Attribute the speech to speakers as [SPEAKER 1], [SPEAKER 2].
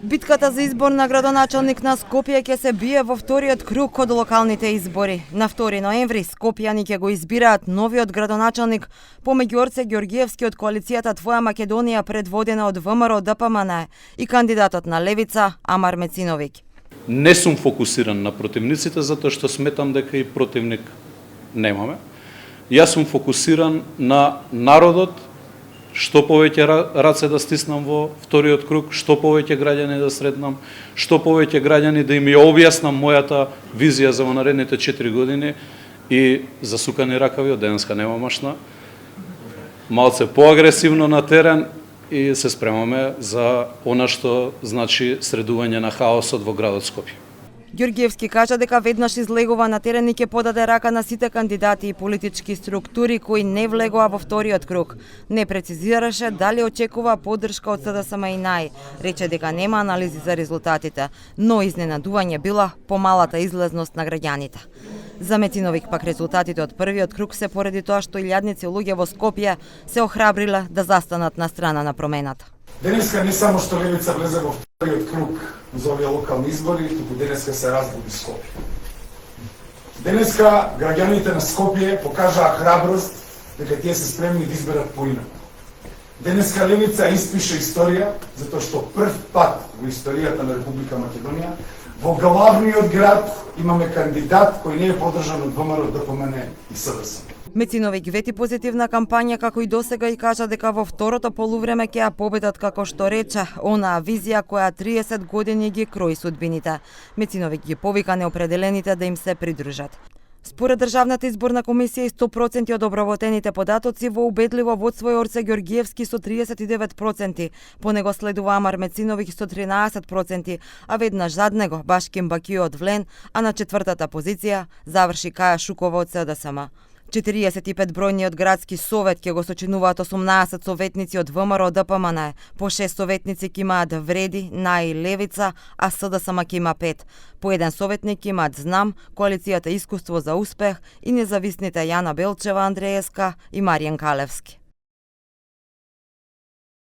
[SPEAKER 1] Битката за избор на градоначалник на Скопје ќе се бие во вториот круг од локалните избори. На 2 ноември скопјани ќе го избираат новиот градоначалник помеѓу Орце Ѓоргиевски од коалицијата Твоја Македонија предводена од ВМРО ДПМН и кандидатот на Левица Амар Мециновиќ.
[SPEAKER 2] Не сум фокусиран на противниците затоа што сметам дека и противник немаме. Јас сум фокусиран на народот, што повеќе раце да стиснам во вториот круг, што повеќе граѓани да сретнам, што повеќе граѓани да им ја објаснам мојата визија за наредните 4 години и засукани ракави од денеска нема машна. Малце поагресивно на терен и се спремаме за она што значи средување на хаосот во градот Скопје.
[SPEAKER 1] Ѓоргиевски кажа дека веднаш излегува на терен и ќе подаде рака на сите кандидати и политички структури кои не влегоа во вториот круг. Не прецизираше дали очекува поддршка од СДСМ и НАИ. Рече дека нема анализи за резултатите, но изненадување била помалата излезност на граѓаните. За Мециновиќ пак резултатите од првиот круг се поради тоа што илјадници луѓе во Скопје се охрабриле да застанат на страна на промената.
[SPEAKER 3] Денеска не само што Левица влезе во вториот круг за овие локални избори, туку денеска се разбуди Скопје. Денеска граѓаните на Скопје покажаа храброст дека тие се спремни да изберат поинаку. Денеска Левица испише историја затоа што прв пат во историјата на Република Македонија во главниот град имаме кандидат кој не е поддржан од ВМРО ДПМН и СДСМ.
[SPEAKER 1] Мециновиќ вети позитивна кампања како и досега и кажа дека во второто полувреме ќе ја победат како што рече онаа визија која 30 години ги крои судбините. Мециновиќ ги повика неопределените да им се придружат. Според Државната изборна комисија и 100% од обработените податоци во убедливо водство е Орце Ѓоргиевски со 39%, по него следува Амар Мециновиќ со 13%, а веднаш зад него Башким Бакио од Влен, а на четвртата позиција заврши Каја Шукова од СДСМ. 45 бројниот градски совет ќе го сочинуваат 18 советници од ВМРО ДПМН, по 6 советници ќе имаат Вреди, НАИ, Левица, а СДСМ ќе има 5. По еден советник имаат Знам, коалицијата Искуство за успех и независните Јана Белчева Андреевска и Маријан Калевски.